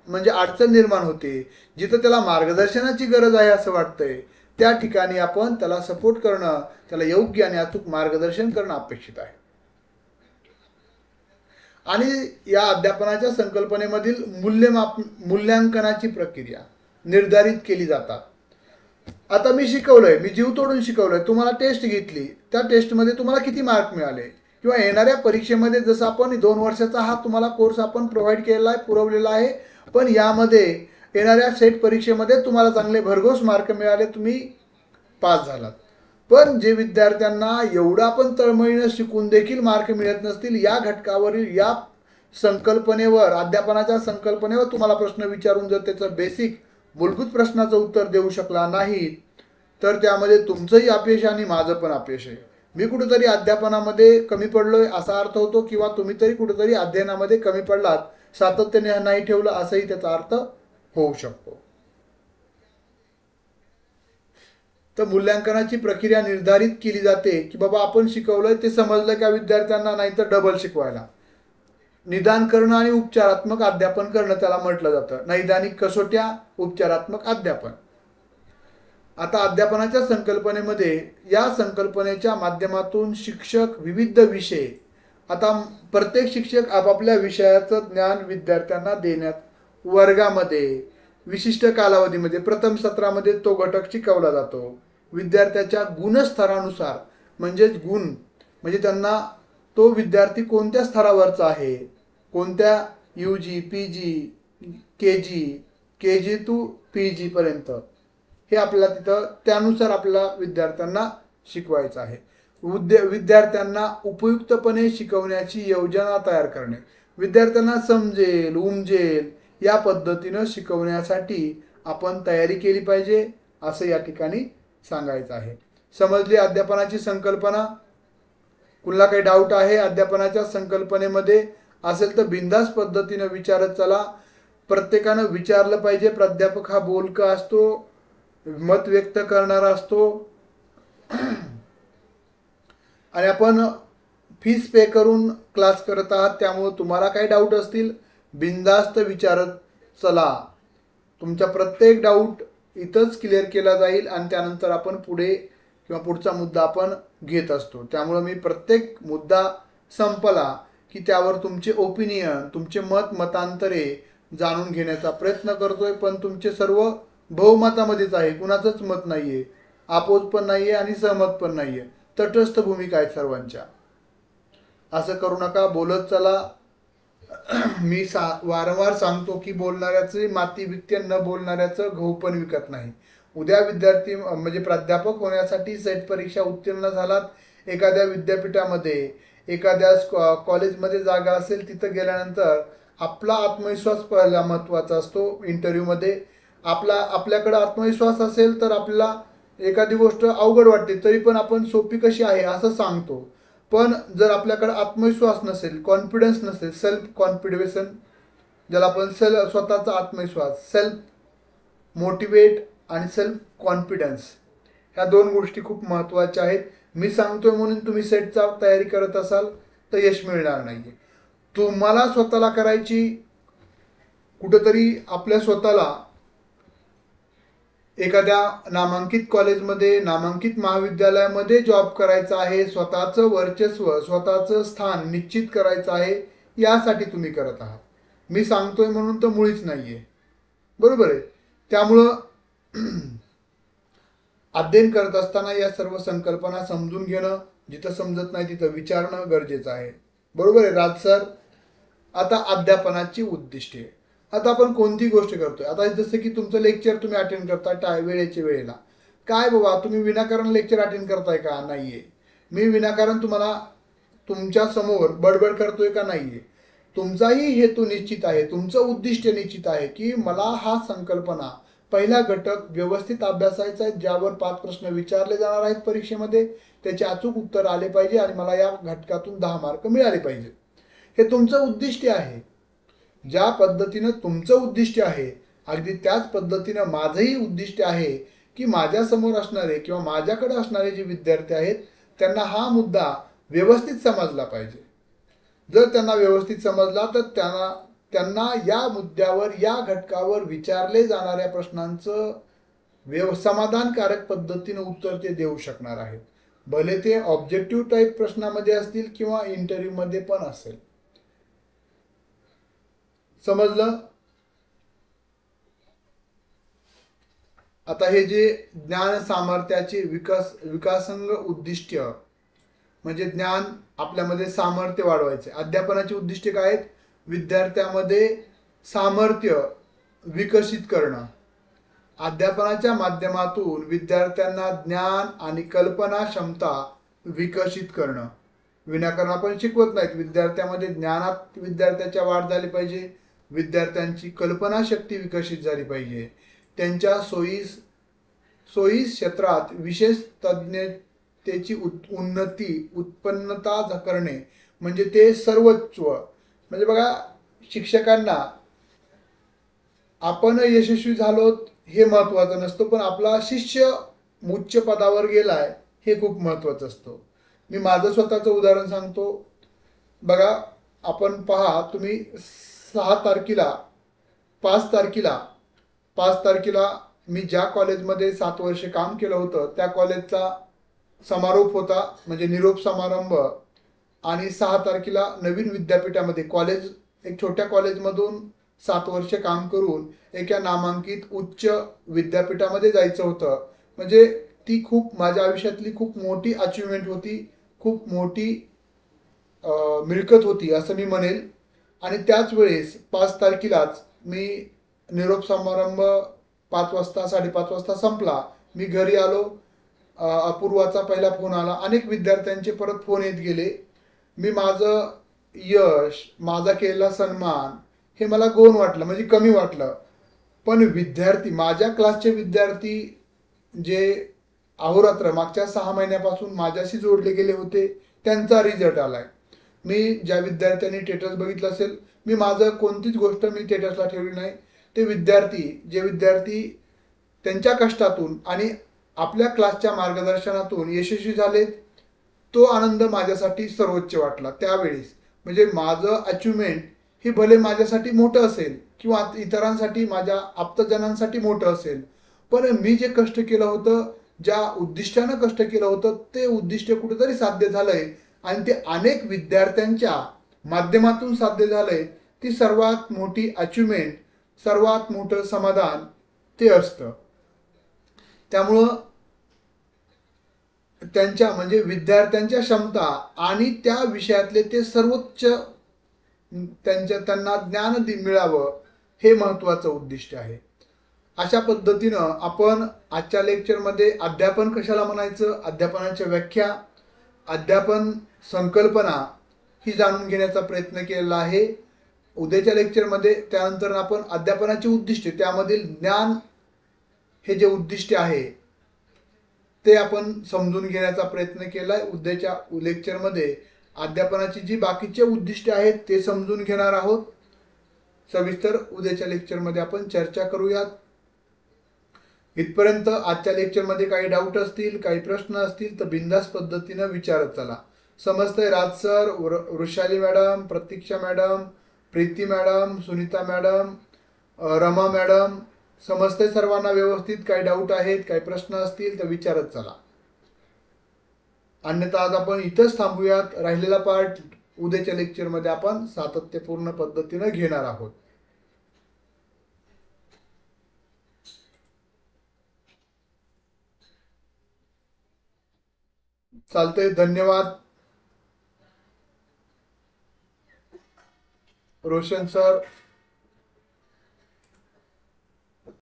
म्हणजे अडचण निर्माण होते, जिथं त्याला मार्गदर्शनाची गरज आहे असं वाटतंय, त्या ठिकाणी आपण त्याला सपोर्ट करणं, त्याला योग्य आणि अचूक मार्गदर्शन करणं अपेक्षित आहे. आणि या अध्यापनाच्या संकल्पनेमधील मूल्यांकनाची प्रक्रिया निर्धारित केली जातात. आता मी शिकवलंय, मी जीव तोडून शिकवलंय, तुम्हाला टेस्ट घेतली, त्या टेस्टमध्ये तुम्हाला किती मार्क मिळाले, किंवा येणाऱ्या परीक्षेमध्ये जसं आपण 2 वर्षाचा हा तुम्हाला कोर्स आपण प्रोव्हाइड केलेला आहे, पुरवलेला आहे, पण यामध्ये येणाऱ्या सेट परीक्षेमध्ये तुम्हाला चांगले भरघोस मार्क मिळाले, तुम्ही पास झालात. पण जे विद्यार्थ्यांना एवढं आपण तळमळीनं शिकून देखील मार्क मिळत नसतील, या घटकावरील या संकल्पनेवर, अध्यापनाच्या संकल्पनेवर तुम्हाला प्रश्न विचारून जर त्याचं बेसिक मूलभूत प्रश्नाचं उत्तर देऊ शकला नाही, तर त्यामध्ये तुमचंही अपयश आणि माझं पण अपयश आहे. मी कुठेतरी अध्यापनामध्ये कमी पडलोय असा अर्थ होतो, किंवा तुम्ही तरी कुठेतरी अध्ययनामध्ये कमी पडलात, सातत्याने नाही ठेवलं असंही त्याचा अर्थ होऊ शकतो. तर मूल्यांकनाची प्रक्रिया निर्धारित केली जाते की बाबा आपण शिकवलंय ते समजलं का विद्यार्थ्यांना, नाही तर डबल शिकवायला. निदान करणं आणि उपचारात्मक अध्यापन करणं त्याला म्हटलं जातं. नैदानिक कसोट्या, उपचारात्मक अध्यापन. आता अध्यापनाच्या संकल्पनेमध्ये या संकल्पनेच्या माध्यमातून शिक्षक विविध विषय, आता प्रत्येक शिक्षक आपापल्या विषयाचं ज्ञान विद्यार्थ्यांना देण्यात, वर्गामध्ये विशिष्ट कालावधीमध्ये प्रथम सत्रामध्ये तो घटक शिकवला जातो. विद्यार्थ्याच्या गुणस्तरानुसार, म्हणजेच गुण म्हणजे त्यांना तो विद्यार्थी कोणत्या स्तरावरचा आहे, कोणत्या UG, PG, KG to PG पर्यंत, हे आपल्याला तिथं त्यानुसार आपल्याला विद्यार्थ्यांना शिकवायचं आहे. विद्यार्थ्यांना उपयुक्तपणे शिकवण्याची योजना तयार करणे, विद्यार्थ्यांना समजेल उमजेल या पद्धतीनं शिकवण्यासाठी आपण तयारी केली पाहिजे, असं या ठिकाणी सांगायचं आहे. समजली अध्यापनाची संकल्पना? कुणाला काही डाऊट आहे अध्यापनाच्या संकल्पनेमध्ये असेल तर बिंदास पद्धतीनं विचारत चला. प्रत्येकानं विचारलं पाहिजे. प्राध्यापक हा बोलका असतो, मत व्यक्त करणारा असतो, आणि आपण फीस पे करून क्लास करत आहात, त्यामुळे तुम्हाला काही डाऊट असतील बिंदास्त विचारत चला. तुमच्या प्रत्येक डाऊट इथंच क्लिअर केला जाईल आणि त्यानंतर आपण पुढे किंवा पुढचा मुद्दा आपण घेत असतो. त्यामुळे मी प्रत्येक मुद्दा संपला की त्यावर तुमचे ओपिनियन, तुमचे मतांतरे जाणून घेण्याचा प्रयत्न करतोय. पण तुमचे सर्व बहुमतामध्येच आहे, कुणाचंच मत नाहीये, अपोज पण नाहीये आणि सहमत पण नाहीये, तटस्थ भूमिका आहेत सर्वांच्या. असं करू नका, बोलत चला. मी वारंवार सांगतो की बोलणाऱ्याचे माती विकते, न बोलणाऱ्याचं गहू पण विकत नाही. उद्या विद्यार्थी म्हणजे प्राध्यापक होण्यासाठी सेट परीक्षा उत्तीर्ण झालात, एखाद्या विद्यापीठामध्ये एखाद्या कॉलेजमध्ये जागा असेल, तिथं गेल्यानंतर आपला आत्मविश्वास पहिला महत्त्वाचा असतो. इंटरव्ह्यूमध्ये आपल्याकडे आत्मविश्वास असेल तर आपल्याला एखादी गोष्ट अवघड वाटते तरी पण आपण सोपी कशी आहे असं सांगतो. पण जर आपल्याकडे आत्मविश्वास नसेल, कॉन्फिडन्स नसेल, सेल्फ कॉन्फिडेशन ज्याला आपण स्वतःचा आत्मविश्वास, सेल्फ मोटिवेट आणि सेल्फ कॉन्फिडन्स, ह्या दोन गोष्टी खूप महत्त्वाच्या आहेत. मी सांगतोय म्हणून तुम्ही सेटचा तयारी करत असाल तर यश मिळणार नाहीये. तुम्हाला स्वतःला करायची, कुठेतरी आपल्या स्वतःला एखाद्या नामांकित कॉलेजमध्ये, नामांकित महाविद्यालयामध्ये जॉब करायचा आहे, स्वतःचं वर्चस्व, स्वतःचं स्थान निश्चित करायचं आहे, यासाठी तुम्ही करत आहात. मी सांगतोय म्हणून तर मुळीच नाहीये, बरोबर आहे. त्यामुळं अध्ययन करत असताना या सर्व संकल्पना समजून घेणं, जिथं समजत नाही तिथं विचारणं गरजेचं आहे, बरोबर आहे राज सर. आता अध्यापनाची उद्दिष्टे. आता आपण कोणती गोष्ट करतोय, आता जसं की तुमचं लेक्चर तुम्ही अटेंड करताय वेळेच्या वेळेला. काय बाबा, तुम्ही विनाकारण लेक्चर अटेंड करताय का? नाहीये. मी विनाकारण तुम्हाला तुमच्या समोर बडबड करतोय का? नाहीये. तुमचाही हेतू निश्चित आहे, तुमचं उद्दिष्ट निश्चित आहे की मला हा संकल्पना पहिला घटक व्यवस्थित अभ्यासायचा आहे, ज्यावर 5 प्रश्न विचारले जाणार आहेत परीक्षेमध्ये, त्याचे अचूक उत्तर आले पाहिजे आणि मला या घटकातून 10 मार्क मिळाले पाहिजे. हे तुमचं उद्दिष्ट आहे. ज्या पद्धतीनं तुमचं उद्दिष्ट आहे, अगदी त्याच पद्धतीनं माझंही उद्दिष्ट आहे की माझ्यासमोर असणारे किंवा माझ्याकडे असणारे जे विद्यार्थी आहेत त्यांना हा मुद्दा व्यवस्थित समजला पाहिजे. जर त्यांना व्यवस्थित समजला तर त्यांना या मुद्द्यावर, या घटकावर विचारले जाणाऱ्या प्रश्नांचं समाधानकारक पद्धतीनं उत्तर ते देऊ शकणार आहेत. भले ते ऑब्जेक्टिव्ह टाईप प्रश्नामध्ये असतील किंवा इंटरव्ह्यूमध्ये पण असेल. समजलं? आता हे जे ज्ञान सामर्थ्याचे विकासंग उद्दिष्ट म्हणजे ज्ञान आपल्यामध्ये सामर्थ्य वाढवायचे. अध्यापनाची उद्दिष्टे काय आहेत? विद्यार्थ्यामध्ये सामर्थ्य विकसित करणं. अध्यापनाच्या माध्यमातून विद्यार्थ्यांना ज्ञान आणि कल्पना क्षमता विकसित करणं. विनाकारण आपण शिकवत नाहीत. विद्यार्थ्यामध्ये ज्ञानात विद्यार्थ्याच्या वाढ झाली पाहिजे, विद्यार्थ्यांची कल्पनाशक्ती विकसित झाली पाहिजे, त्यांच्या सोयी क्षेत्रात विशेष तज्ञतेची उन्नती, उत्पन्नता करणे, म्हणजे ते सर्वस्व. म्हणजे बघा, शिक्षकांना आपण यशस्वी झालो हे महत्त्वाचं नसतं, पण आपला शिष्य उच्च पदावर गेलाय हे खूप महत्त्वाचं असतं. मी माझं स्वतःचं उदाहरण सांगतो. बघा, आपण पहा, तुम्ही 5 तारखेला मी ज्या कॉलेजमध्ये 7 वर्षे काम केलं होतं त्या कॉलेजचा समारोप होता, म्हणजे निरोप समारंभ. आणि 6 तारखेला नवीन विद्यापीठामध्ये एक छोट्या कॉलेजमधून 7 वर्ष काम करून एका नामांकित उच्च विद्यापीठामध्ये जायचं होतं. म्हणजे ती खूप माझ्या आयुष्यातली खूप मोठी अचिव्हमेंट होती, खूप मोठी मिळकत होती असं मी म्हणेल. आणि त्याच वेळेस 5 तारखेलाच मी निरोप समारंभ 5 वाजता 5:30 वाजता संपला. मी घरी आलो, अपूर्वाचा पहिला फोन आला, अनेक विद्यार्थ्यांचे परत फोन येत गेले. मी माझं यश, माझा केलेला सन्मान हे मला गौण वाटलं, म्हणजे कमी वाटलं. पण विद्यार्थी, माझ्या क्लासचे विद्यार्थी जे अहोरात्र मागच्या 6 महिन्यापासून माझ्याशी जोडले गेले होते, त्यांचा रिझल्ट आलाय. मी ज्या विद्यार्थ्यांनी स्टेटस बघितलं असेल, मी माझं कोणतीच गोष्ट मी स्टेटसला ठेवली नाही. ते विद्यार्थी त्यांच्या कष्टातून आणि आपल्या क्लासच्या मार्गदर्शनातून यशस्वी झालेत, तो आनंद माझ्यासाठी सर्वोच्च वाटला त्यावेळेस. म्हणजे माझं अचिव्हमेंट हे भले माझ्यासाठी मोठं असेल किंवा इतरांसाठी, माझ्या आप्तजनांसाठी मोठं असेल, पण मी जे कष्ट केलं होतं, ज्या उद्दिष्टानं कष्ट केलं होतं, ते उद्दिष्ट कुठेतरी साध्य झालंय आणि ते अनेक विद्यार्थ्यांच्या माध्यमातून साध्य झालंय. ती सर्वात मोठी अचिव्हमेंट, सर्वात मोठं समाधान ते असतं. त्यामुळं त्यांच्या म्हणजे विद्यार्थ्यांच्या क्षमता आणि त्या विषयातले ते सर्वोच्च त्यांना ज्ञान मिळावं, हे महत्वाचं उद्दिष्ट आहे. अशा पद्धतीनं आपण आजच्या लेक्चरमध्ये अध्यापन कशाला म्हणायचं, अध्यापनाच्या व्याख्या, अध्यापन संकल्पना ही जाणून घेण्याचा प्रयत्न केलेला आहे. उद्याच्या लेक्चरमध्ये त्यानंतर आपण अध्यापनाची उद्दिष्टे, त्यामधील ज्ञान हे जे उद्दिष्ट आहे ते आपण समजून घेण्याचा प्रयत्न केलाय. उद्याच्या लेक्चरमध्ये अध्यापनाची जी बाकीचे उद्दिष्टे आहेत ते समजून घेणार आहोत. सविस्तर उद्याच्या लेक्चरमध्ये आपण चर्चा करूयात. इथपर्यंत आजच्या लेक्चरमध्ये काही डाऊट असतील, काही प्रश्न असतील तर बिंदास पद्धतीनं विचारत चला. समजतंय? Raj sir, Vrushali madam, Pratiksha madam, Preeti madam, Sunita madam, Rama madam, समजतंय सर्वांना व्यवस्थित? काही डाऊट आहेत, काही प्रश्न असतील तर विचारत चला. अन्यथा आज आपण इथंच थांबूयात. राहिलेला पार्ट उद्याच्या लेक्चरमध्ये आपण सातत्यपूर्ण पद्धतीनं घेणार आहोत. चालतंय, धन्यवाद. रोशन सर.